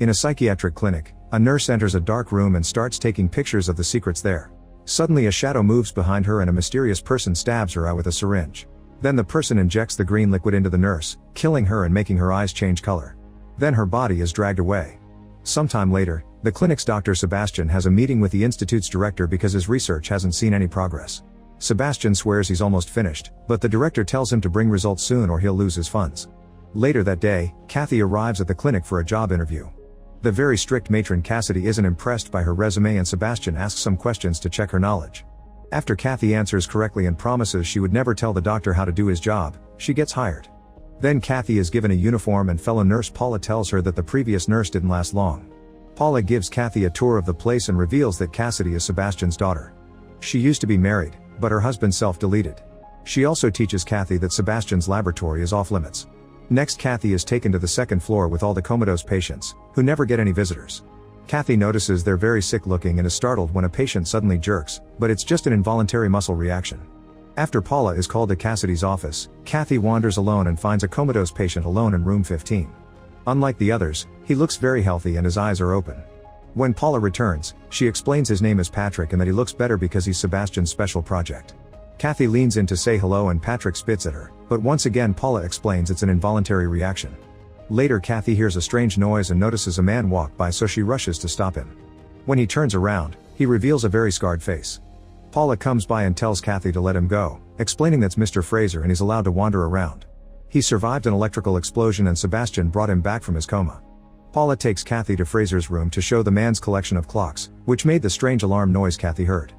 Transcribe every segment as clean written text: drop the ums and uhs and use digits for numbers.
In a psychiatric clinic, a nurse enters a dark room and starts taking pictures of the secrets there. Suddenly a shadow moves behind her and a mysterious person stabs her eye with a syringe. Then the person injects the green liquid into the nurse, killing her and making her eyes change color. Then her body is dragged away. Sometime later, the clinic's Dr. Sebastian has a meeting with the institute's director because his research hasn't seen any progress. Sebastian swears he's almost finished, but the director tells him to bring results soon or he'll lose his funds. Later that day, Kathy arrives at the clinic for a job interview. The very strict matron Cassidy isn't impressed by her resume and Sebastian asks some questions to check her knowledge. After Kathy answers correctly and promises she would never tell the doctor how to do his job, she gets hired. Then Kathy is given a uniform and fellow nurse Paula tells her that the previous nurse didn't last long. Paula gives Kathy a tour of the place and reveals that Cassidy is Sebastian's daughter. She used to be married, but her husband self-deleted. She also teaches Kathy that Sebastian's laboratory is off limits. Next, Kathy is taken to the second floor with all the comatose patients, who never get any visitors. Kathy notices they're very sick looking and is startled when a patient suddenly jerks, but it's just an involuntary muscle reaction. After Paula is called to Cassidy's office, Kathy wanders alone and finds a comatose patient alone in room 15. Unlike the others, he looks very healthy and his eyes are open. When Paula returns, she explains his name is Patrick and that he looks better because he's Sebastian's special project. Kathy leans in to say hello and Patrick spits at her, but once again Paula explains it's an involuntary reaction. Later Kathy hears a strange noise and notices a man walk by, so she rushes to stop him. When he turns around, he reveals a very scarred face. Paula comes by and tells Kathy to let him go, explaining that's Mr. Fraser and he's allowed to wander around. He survived an electrical explosion and Sebastian brought him back from his coma. Paula takes Kathy to Fraser's room to show the man's collection of clocks, which made the strange alarm noise Kathy heard.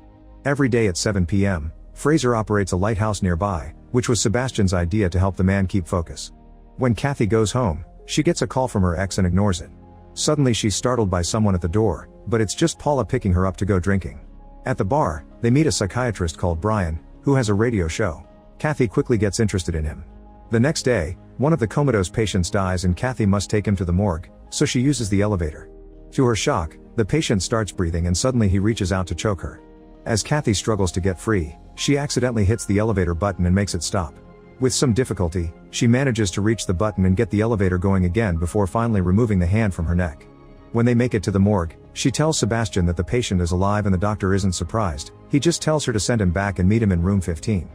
Every day at 7 p.m., Fraser operates a lighthouse nearby, which was Sebastian's idea to help the man keep focus. When Kathy goes home, she gets a call from her ex and ignores it. Suddenly she's startled by someone at the door, but it's just Paula picking her up to go drinking. At the bar, they meet a psychiatrist called Brian, who has a radio show. Kathy quickly gets interested in him. The next day, one of the comatose patients dies and Kathy must take him to the morgue, so she uses the elevator. To her shock, the patient starts breathing and suddenly he reaches out to choke her. As Kathy struggles to get free, she accidentally hits the elevator button and makes it stop. With some difficulty, she manages to reach the button and get the elevator going again before finally removing the hand from her neck. When they make it to the morgue, she tells Sebastian that the patient is alive and the doctor isn't surprised. He just tells her to send him back and meet him in room 15.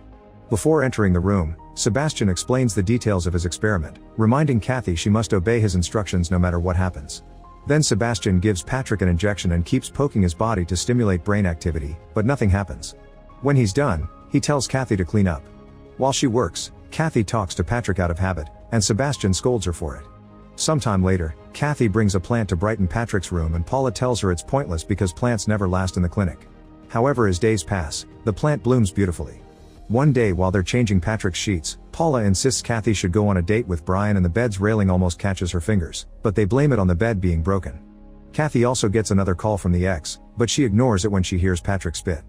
Before entering the room, Sebastian explains the details of his experiment, reminding Kathy she must obey his instructions no matter what happens. Then Sebastian gives Patrick an injection and keeps poking his body to stimulate brain activity, but nothing happens. When he's done, he tells Kathy to clean up. While she works, Kathy talks to Patrick out of habit, and Sebastian scolds her for it. Sometime later, Kathy brings a plant to brighten Patrick's room and Paula tells her it's pointless because plants never last in the clinic. However, as days pass, the plant blooms beautifully. One day while they're changing Patrick's sheets, Paula insists Kathy should go on a date with Brian and the bed's railing almost catches her fingers, but they blame it on the bed being broken. Kathy also gets another call from the ex, but she ignores it when she hears Patrick spit.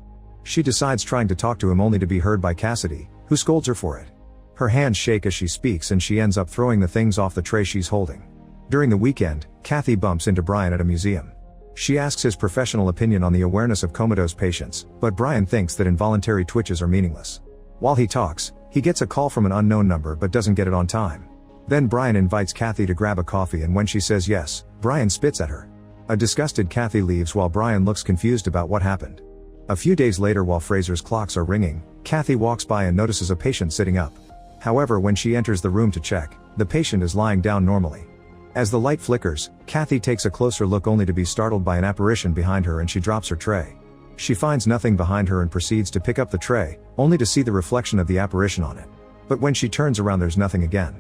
She decides trying to talk to him only to be heard by Cassidy, who scolds her for it. Her hands shake as she speaks and she ends up throwing the things off the tray she's holding. During the weekend, Kathy bumps into Brian at a museum. She asks his professional opinion on the awareness of comatose patients, but Brian thinks that involuntary twitches are meaningless. While he talks, he gets a call from an unknown number but doesn't get it on time. Then Brian invites Kathy to grab a coffee and when she says yes, Brian spits at her. A disgusted Kathy leaves while Brian looks confused about what happened. A few days later while Fraser's clocks are ringing, Kathy walks by and notices a patient sitting up. However, when she enters the room to check, the patient is lying down normally. As the light flickers, Kathy takes a closer look only to be startled by an apparition behind her and she drops her tray. She finds nothing behind her and proceeds to pick up the tray, only to see the reflection of the apparition on it. But when she turns around there's nothing again.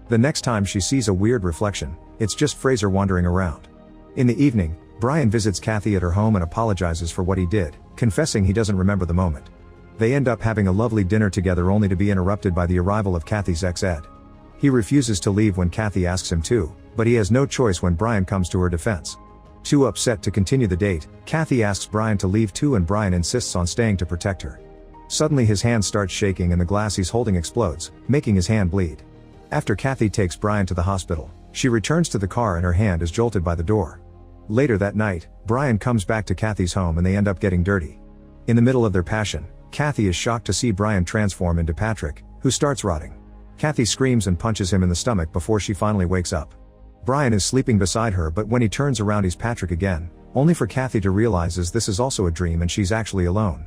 The next time she sees a weird reflection, it's just Fraser wandering around. In the evening, Brian visits Kathy at her home and apologizes for what he did, confessing he doesn't remember the moment. They end up having a lovely dinner together only to be interrupted by the arrival of Kathy's ex Ed. He refuses to leave when Kathy asks him to, but he has no choice when Brian comes to her defense. Too upset to continue the date, Kathy asks Brian to leave too and Brian insists on staying to protect her. Suddenly his hand starts shaking and the glass he's holding explodes, making his hand bleed. After Kathy takes Brian to the hospital, she returns to the car and her hand is jolted by the door. Later that night, Brian comes back to Kathy's home and they end up getting dirty. In the middle of their passion, Kathy is shocked to see Brian transform into Patrick, who starts rotting. Kathy screams and punches him in the stomach before she finally wakes up. Brian is sleeping beside her, but when he turns around he's Patrick again, only for Kathy to realize this is also a dream and she's actually alone.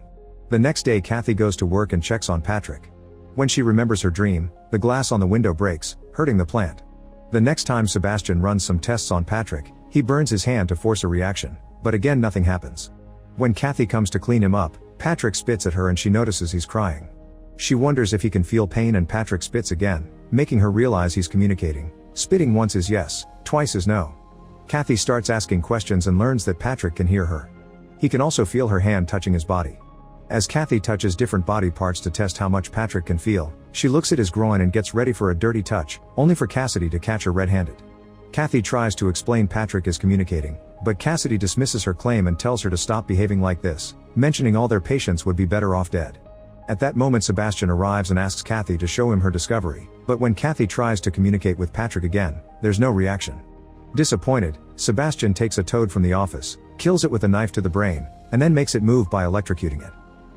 The next day Kathy goes to work and checks on Patrick. When she remembers her dream, the glass on the window breaks, hurting the plant. The next time Sebastian runs some tests on Patrick, he burns his hand to force a reaction, but again nothing happens. When Kathy comes to clean him up, Patrick spits at her and she notices he's crying. She wonders if he can feel pain and Patrick spits again, making her realize he's communicating. Spitting once is yes, twice is no. Kathy starts asking questions and learns that Patrick can hear her. He can also feel her hand touching his body. As Kathy touches different body parts to test how much Patrick can feel, she looks at his groin and gets ready for a dirty touch, only for Cassidy to catch her red-handed. Kathy tries to explain Patrick is communicating, but Cassidy dismisses her claim and tells her to stop behaving like this, mentioning all their patients would be better off dead. At that moment Sebastian arrives and asks Kathy to show him her discovery, but when Kathy tries to communicate with Patrick again, there's no reaction. Disappointed, Sebastian takes a toad from the office, kills it with a knife to the brain, and then makes it move by electrocuting it.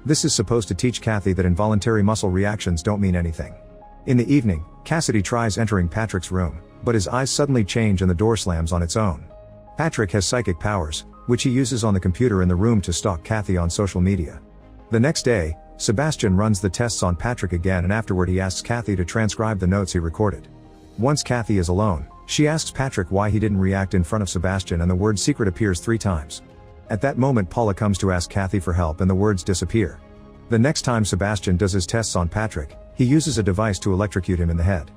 This is supposed to teach Kathy that involuntary muscle reactions don't mean anything. In the evening, Cassidy tries entering Patrick's room, but his eyes suddenly change and the door slams on its own. Patrick has psychic powers, which he uses on the computer in the room to stalk Kathy on social media. The next day, Sebastian runs the tests on Patrick again and afterward he asks Kathy to transcribe the notes he recorded. Once Kathy is alone, she asks Patrick why he didn't react in front of Sebastian and the word secret appears 3 times. At that moment Paula comes to ask Kathy for help and the words disappear. The next time Sebastian does his tests on Patrick, he uses a device to electrocute him in the head.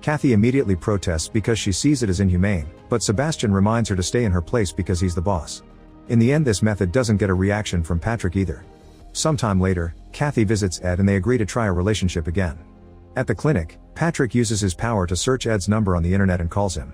Kathy immediately protests because she sees it as inhumane, but Sebastian reminds her to stay in her place because he's the boss. In the end this method doesn't get a reaction from Patrick either. Sometime later, Kathy visits Ed and they agree to try a relationship again. At the clinic, Patrick uses his power to search Ed's number on the internet and calls him.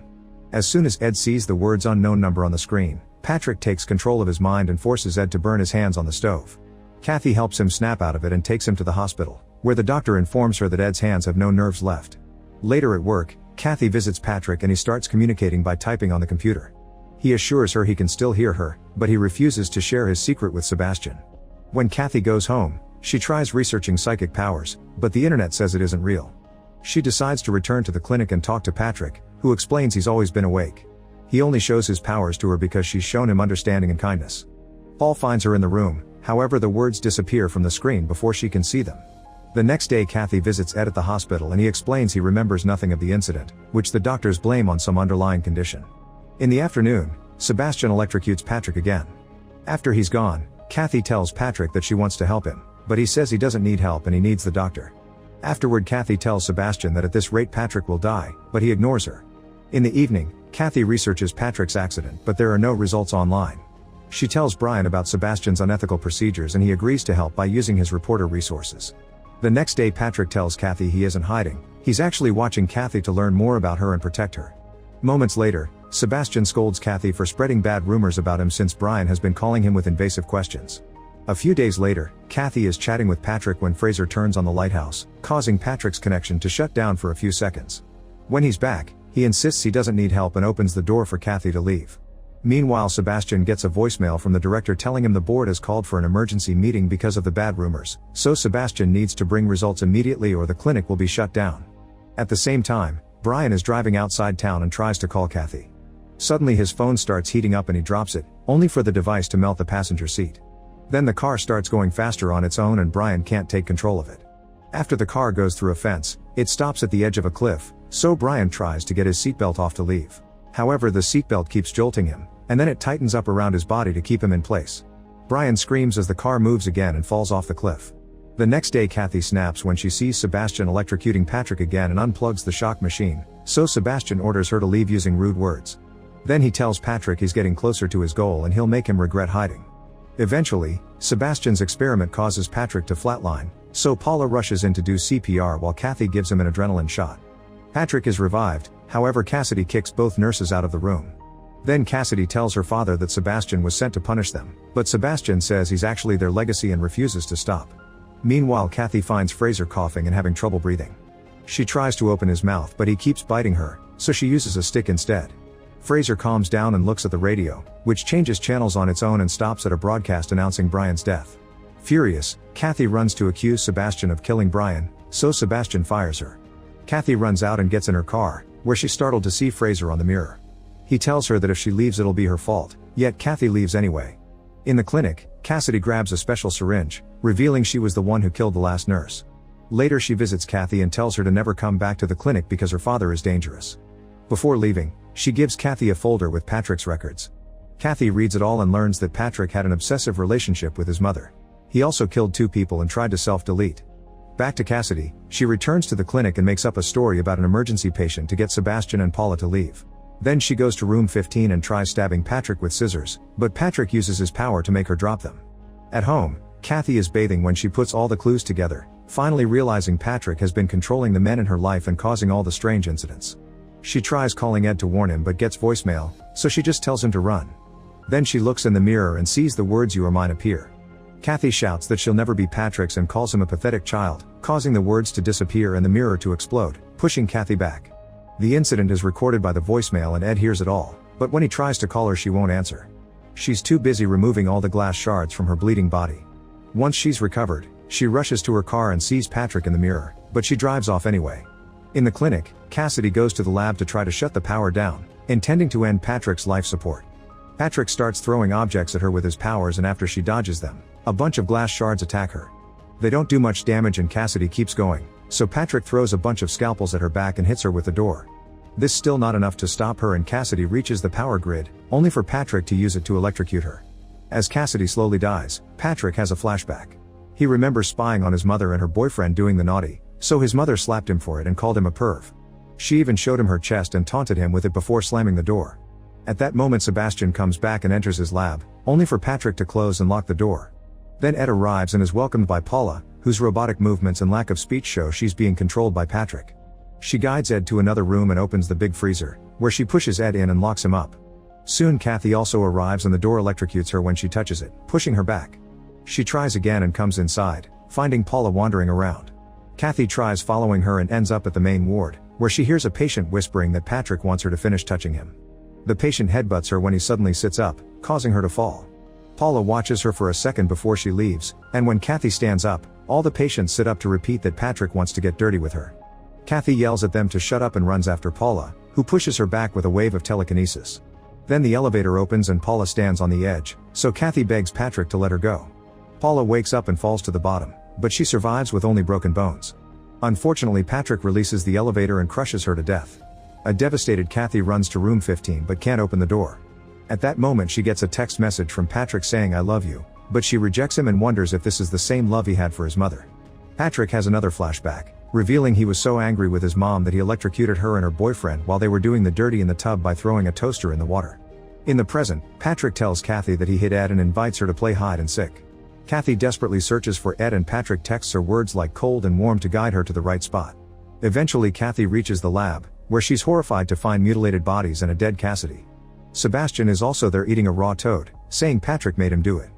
As soon as Ed sees the words unknown number on the screen, Patrick takes control of his mind and forces Ed to burn his hands on the stove. Kathy helps him snap out of it and takes him to the hospital, where the doctor informs her that Ed's hands have no nerves left. Later at work, Kathy visits Patrick and he starts communicating by typing on the computer. He assures her he can still hear her, but he refuses to share his secret with Sebastian. When Kathy goes home, she tries researching psychic powers, but the internet says it isn't real. She decides to return to the clinic and talk to Patrick, who explains he's always been awake. He only shows his powers to her because she's shown him understanding and kindness. Paul finds her in the room, however the words disappear from the screen before she can see them. The next day Kathy visits Ed at the hospital and he explains he remembers nothing of the incident, which the doctors blame on some underlying condition. In the afternoon, Sebastian electrocutes Patrick again. After he's gone, Kathy tells Patrick that she wants to help him, but he says he doesn't need help and he needs the doctor. Afterward Kathy tells Sebastian that at this rate Patrick will die, but he ignores her. In the evening, Kathy researches Patrick's accident but there are no results online. She tells Brian about Sebastian's unethical procedures and he agrees to help by using his reporter resources. The next day Patrick tells Kathy he isn't hiding, he's actually watching Kathy to learn more about her and protect her. Moments later, Sebastian scolds Kathy for spreading bad rumors about him since Brian has been calling him with invasive questions. A few days later, Kathy is chatting with Patrick when Fraser turns on the lighthouse, causing Patrick's connection to shut down for a few seconds. When he's back, he insists he doesn't need help and opens the door for Kathy to leave. Meanwhile Sebastian gets a voicemail from the director telling him the board has called for an emergency meeting because of the bad rumors, so Sebastian needs to bring results immediately or the clinic will be shut down. At the same time, Brian is driving outside town and tries to call Kathy. Suddenly his phone starts heating up and he drops it, only for the device to melt the passenger seat. Then the car starts going faster on its own and Brian can't take control of it. After the car goes through a fence, it stops at the edge of a cliff, so Brian tries to get his seatbelt off to leave. However, the seatbelt keeps jolting him, and then it tightens up around his body to keep him in place. Brian screams as the car moves again and falls off the cliff. The next day Kathy snaps when she sees Sebastian electrocuting Patrick again and unplugs the shock machine, so Sebastian orders her to leave using rude words. Then he tells Patrick he's getting closer to his goal and he'll make him regret hiding. Eventually, Sebastian's experiment causes Patrick to flatline, so Paula rushes in to do CPR while Kathy gives him an adrenaline shot. Patrick is revived, however Cassidy kicks both nurses out of the room. Then Cassidy tells her father that Sebastian was sent to punish them, but Sebastian says he's actually their legacy and refuses to stop. Meanwhile Kathy finds Fraser coughing and having trouble breathing. She tries to open his mouth but he keeps biting her, so she uses a stick instead. Fraser calms down and looks at the radio, which changes channels on its own and stops at a broadcast announcing Brian's death. Furious, Kathy runs to accuse Sebastian of killing Brian, so Sebastian fires her. Kathy runs out and gets in her car, where she's startled to see Fraser on the mirror. He tells her that if she leaves it'll be her fault, yet Kathy leaves anyway. In the clinic, Cassidy grabs a special syringe, revealing she was the one who killed the last nurse. Later she visits Kathy and tells her to never come back to the clinic because her father is dangerous. Before leaving, she gives Kathy a folder with Patrick's records. Kathy reads it all and learns that Patrick had an obsessive relationship with his mother. He also killed 2 people and tried to self-delete. Back to Cassidy, she returns to the clinic and makes up a story about an emergency patient to get Sebastian and Paula to leave. Then she goes to room 15 and tries stabbing Patrick with scissors, but Patrick uses his power to make her drop them. At home, Kathy is bathing when she puts all the clues together, finally realizing Patrick has been controlling the men in her life and causing all the strange incidents. She tries calling Ed to warn him but gets voicemail, so she just tells him to run. Then she looks in the mirror and sees the words "You are mine" appear. Kathy shouts that she'll never be Patrick's and calls him a pathetic child, causing the words to disappear and the mirror to explode, pushing Kathy back. The incident is recorded by the voicemail and Ed hears it all, but when he tries to call her she won't answer. She's too busy removing all the glass shards from her bleeding body. Once she's recovered, she rushes to her car and sees Patrick in the mirror, but she drives off anyway. In the clinic, Cassidy goes to the lab to try to shut the power down, intending to end Patrick's life support. Patrick starts throwing objects at her with his powers and after she dodges them, a bunch of glass shards attack her. They don't do much damage and Cassidy keeps going, so Patrick throws a bunch of scalpels at her back and hits her with the door. This still not enough to stop her and Cassidy reaches the power grid, only for Patrick to use it to electrocute her. As Cassidy slowly dies, Patrick has a flashback. He remembers spying on his mother and her boyfriend doing the naughty, so his mother slapped him for it and called him a perv. She even showed him her chest and taunted him with it before slamming the door. At that moment Sebastian comes back and enters his lab, only for Patrick to close and lock the door. Then Ed arrives and is welcomed by Paula, whose robotic movements and lack of speech show she's being controlled by Patrick. She guides Ed to another room and opens the big freezer, where she pushes Ed in and locks him up. Soon Kathy also arrives and the door electrocutes her when she touches it, pushing her back. She tries again and comes inside, finding Paula wandering around. Kathy tries following her and ends up at the main ward, where she hears a patient whispering that Patrick wants her to finish touching him. The patient headbutts her when he suddenly sits up, causing her to fall. Paula watches her for a second before she leaves, and when Kathy stands up, all the patients sit up to repeat that Patrick wants to get dirty with her. Kathy yells at them to shut up and runs after Paula, who pushes her back with a wave of telekinesis. Then the elevator opens and Paula stands on the edge, so Kathy begs Patrick to let her go. Paula wakes up and falls to the bottom, but she survives with only broken bones. Unfortunately Patrick releases the elevator and crushes her to death. A devastated Kathy runs to room 15 but can't open the door. At that moment she gets a text message from Patrick saying "I love you," but she rejects him and wonders if this is the same love he had for his mother. Patrick has another flashback, revealing he was so angry with his mom that he electrocuted her and her boyfriend while they were doing the dirty in the tub by throwing a toaster in the water. In the present, Patrick tells Kathy that he hit Ed and invites her to play hide and seek. Kathy desperately searches for Ed and Patrick texts her words like cold and warm to guide her to the right spot. Eventually Kathy reaches the lab, where she's horrified to find mutilated bodies and a dead Cassidy. Sebastian is also there eating a raw toad, saying Patrick made him do it.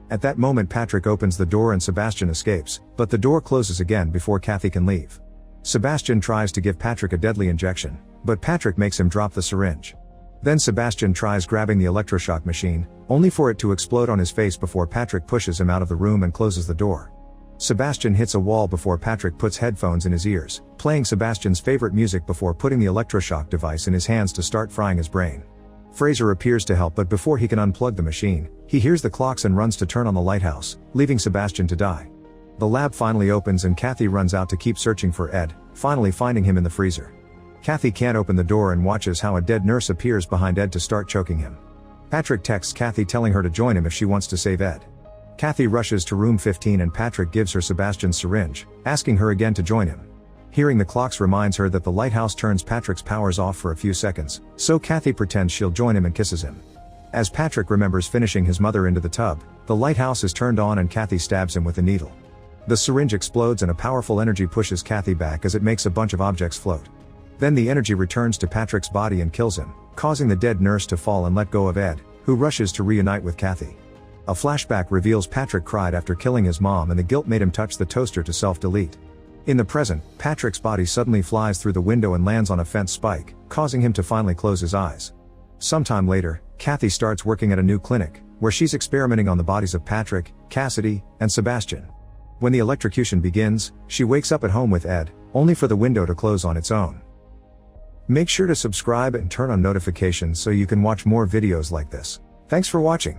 At that moment Patrick opens the door and Sebastian escapes, but the door closes again before Kathy can leave. Sebastian tries to give Patrick a deadly injection, but Patrick makes him drop the syringe. Then Sebastian tries grabbing the electroshock machine, only for it to explode on his face before Patrick pushes him out of the room and closes the door. Sebastian hits a wall before Patrick puts headphones in his ears, playing Sebastian's favorite music before putting the electroshock device in his hands to start frying his brain. Fraser appears to help, but before he can unplug the machine, he hears the clocks and runs to turn on the lighthouse, leaving Sebastian to die. The lab finally opens and Kathy runs out to keep searching for Ed, finally finding him in the freezer. Kathy can't open the door and watches how a dead nurse appears behind Ed to start choking him. Patrick texts Kathy telling her to join him if she wants to save Ed. Kathy rushes to room 15 and Patrick gives her Sebastian's syringe, asking her again to join him. Hearing the clocks reminds her that the lighthouse turns Patrick's powers off for a few seconds, so Kathy pretends she'll join him and kisses him. As Patrick remembers finishing his mother into the tub, the lighthouse is turned on and Kathy stabs him with a needle. The syringe explodes and a powerful energy pushes Kathy back as it makes a bunch of objects float. Then the energy returns to Patrick's body and kills him, causing the dead nurse to fall and let go of Ed, who rushes to reunite with Kathy. A flashback reveals Patrick cried after killing his mom and the guilt made him touch the toaster to self-delete. In the present, Patrick's body suddenly flies through the window and lands on a fence spike, causing him to finally close his eyes. Sometime later, Kathy starts working at a new clinic, where she's experimenting on the bodies of Patrick, Cassidy, and Sebastian. When the electrocution begins, she wakes up at home with Ed, only for the window to close on its own. Make sure to subscribe and turn on notifications so you can watch more videos like this. Thanks for watching.